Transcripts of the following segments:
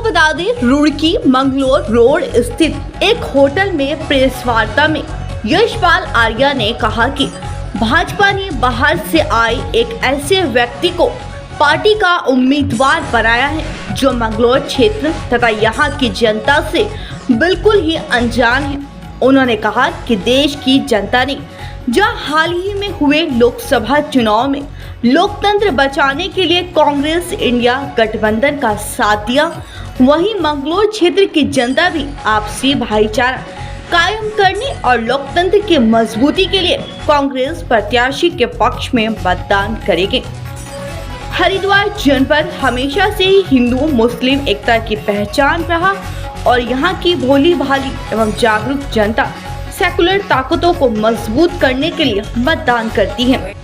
बता दें, रुड़की मंगलोर रोड स्थित एक होटल में प्रेस वार्ता में यशपाल आर्या ने कहा कि भाजपा ने बाहर से आए एक ऐसे व्यक्ति को पार्टी का उम्मीदवार बनाया है जो मंगलोर क्षेत्र तथा यहाँ की जनता से बिल्कुल ही अनजान है। उन्होंने कहा कि देश की जनता ने जहां हाल ही में हुए लोकसभा चुनाव में लोकतंत्र बचाने के लिए कांग्रेस इंडिया गठबंधन का साथ दिया, वहीं मंगलोर क्षेत्र की जनता भी आपसी भाईचारा कायम करने और लोकतंत्र की मजबूती के लिए कांग्रेस प्रत्याशी के पक्ष में मतदान करेगी। हरिद्वार जनपद हमेशा से ही हिंदू मुस्लिम एकता की पहचान रहा और यहाँ की भोली भाली एवं जागरूक जनता सेकुलर ताकतों को मजबूत करने के लिए मतदान करती है।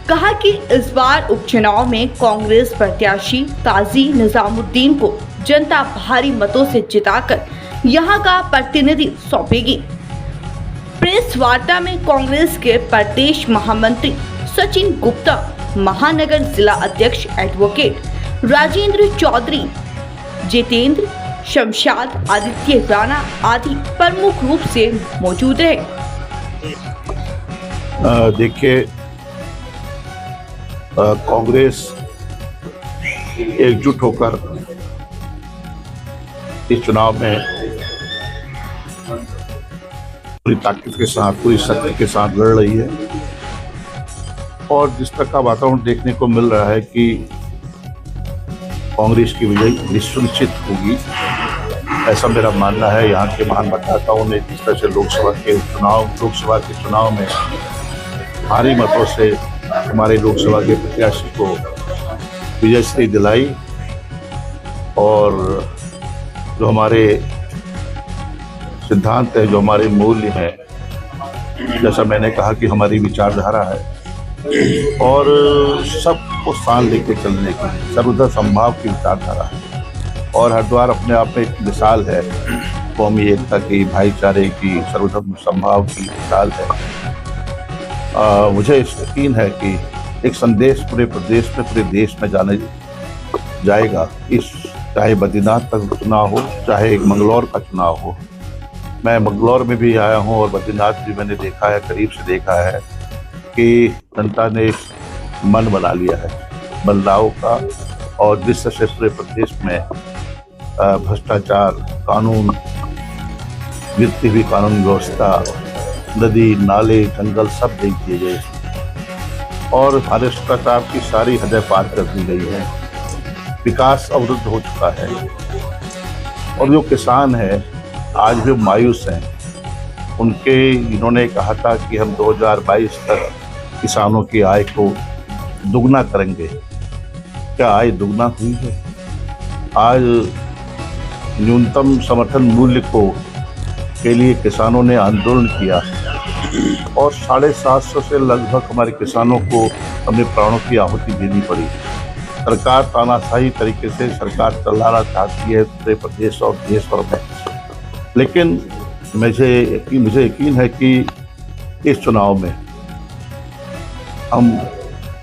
कहा कि इस बार उपचुनाव में कांग्रेस प्रत्याशी काजी निजामुद्दीन को जनता भारी मतों से जिताकर यहां का प्रतिनिधि सौंपेगी। प्रेस वार्ता में कांग्रेस के प्रदेश महामंत्री सचिन गुप्ता, महानगर जिला अध्यक्ष एडवोकेट राजेंद्र चौधरी, जितेंद्र, शमशाद, आदित्य राणा आदि प्रमुख रूप से मौजूद है। देखिए, कांग्रेस एकजुट होकर इस चुनाव में पूरी ताकत के साथ, पूरी शक्ति के साथ लड़ रही है और जिस तरह का वातावरण देखने को मिल रहा है कि कांग्रेस की विजय सुनिश्चित होगी, ऐसा मेरा मानना है। यहाँ के महान मतदाताओं ने जिस तरह से लोकसभा के चुनाव में भारी मतों से हमारे लोकसभा के प्रत्याशी को विजयश्री दिलाई और जो हमारे सिद्धांत है, जो हमारे मूल्य हैं, जैसा मैंने कहा कि हमारी विचारधारा है और सबको साथ लेके चलने की सर्वदा संभाव की विचारधारा है और हरिद्वार अपने आप में एक मिसाल है कौमी एकता की, भाईचारे की, सर्वधर्म संभाव की मिसाल है। मुझे यकीन है कि एक संदेश पूरे प्रदेश में, पूरे देश में जाएगा। इस चाहे बद्रीनाथ का चुनाव हो, चाहे मंगलौर का चुनाव हो। मैं मंगलौर में भी आया हूँ और बद्रीनाथ भी मैंने देखा है, करीब से देखा है कि जनता ने मन बना लिया है बदलाव का और जिस तरह से पूरे प्रदेश में भ्रष्टाचार, कानून, गिरती हुई कानून व्यवस्था, नदी, नाले, जंगल सब देख दिए गए और भ्रष्टाचार की सारी हदें पार कर दी गई है। विकास अवरुद्ध हो चुका है और जो किसान है आज भी मायूस हैं। इन्होंने कहा था कि हम 2022 तक किसानों की आय को दुगना करेंगे। क्या आय दुगना हुई है? आज न्यूनतम समर्थन मूल्य के लिए किसानों ने आंदोलन किया और 750 से लगभग हमारे किसानों को अपने प्राणों की आहुति देनी पड़ी। सरकार तानाशाही तरीके से सरकार चलाना चाहती है पूरे प्रदेश और देश भर में, लेकिन मुझे यकीन है कि इस चुनाव में हम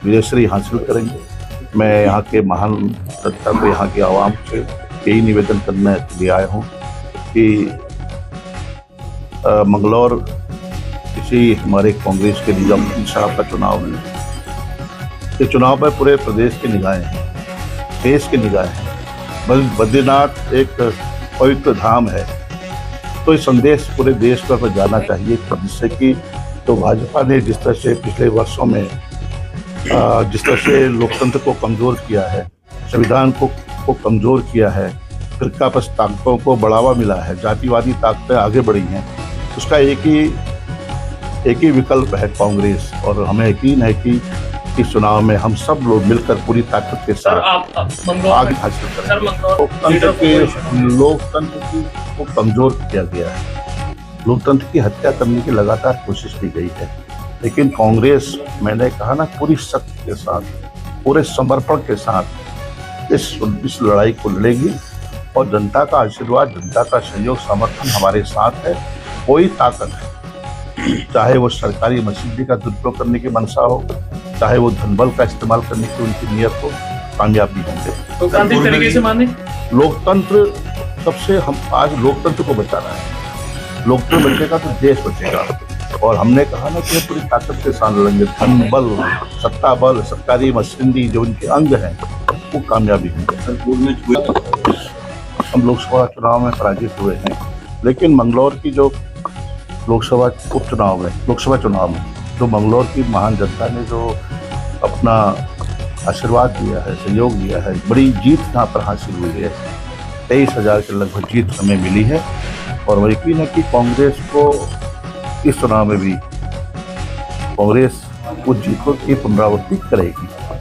विजयश्री हासिल करेंगे। मैं यहाँ के महान जनता को, यहाँ की आवाम से यही निवेदन करने के लिए आया हूँ कि मंगलौर किसी हमारे कांग्रेस के निजामुद्दीन साहब का चुनाव है। इस चुनाव में पूरे प्रदेश की निगाहें हैं, देश की निगाहें हैं। बद्रीनाथ एक पवित्र धाम है, तो ये संदेश पूरे देश पर जाना चाहिए, जिससे कि तो भाजपा ने जिस तरह से पिछले वर्षों में जिस तरह से लोकतंत्र को कमज़ोर किया है, संविधान को कमज़ोर किया है, फिरकापरस्त ताकतों को बढ़ावा मिला है, जातिवादी ताकतें आगे बढ़ी हैं, उसका एक ही विकल्प है कांग्रेस। और हमें यकीन है कि इस चुनाव में हम सब लोग मिलकर पूरी ताकत के साथ आगे हासिल करेंगे। लोकतंत्र को कमज़ोर किया गया है, लोकतंत्र की हत्या करने की लगातार कोशिश की गई है, लेकिन कांग्रेस, मैंने कहा ना, पूरी शक्ति के साथ, पूरे समर्पण के साथ इस लड़ाई को लड़ेगी और जनता का आशीर्वाद, जनता का सहयोग, समर्थन हमारे साथ है। कोई ताकत है, चाहे वो सरकारी मशीनरी का दुरुपयोग करने की मंशा हो, चाहे वो धनबल का इस्तेमाल करने की उनकी नीयत हो, कामयाबी होंगे। लोकतांत्रिक तरीके से माने लोकतंत्र सबसे, हम आज लोकतंत्र को बचाना है। लोकतंत्र बचेगा तो देश बचेगा। और हमने कहा ना कि पूरी ताकत के साथ लड़ेंगे, धन बल, सत्ता बल, सरकारी मशीनरी जो उनके अंग हैं वो कामयाबी होंगे। हम लोकसभा चुनाव में पराजित हुए हैं, लेकिन मंगलौर की जो लोकसभा चुनाव में जो मंगलौर की महान जनता ने जो अपना आशीर्वाद दिया है, सहयोग दिया है, बड़ी जीत यहाँ पर हासिल हुई है। 23,000 के लगभग जीत हमें मिली है और यकीन है कि कांग्रेस को इस चुनाव में भी कांग्रेस उस जीत को की पुनरावृत्ति करेगी।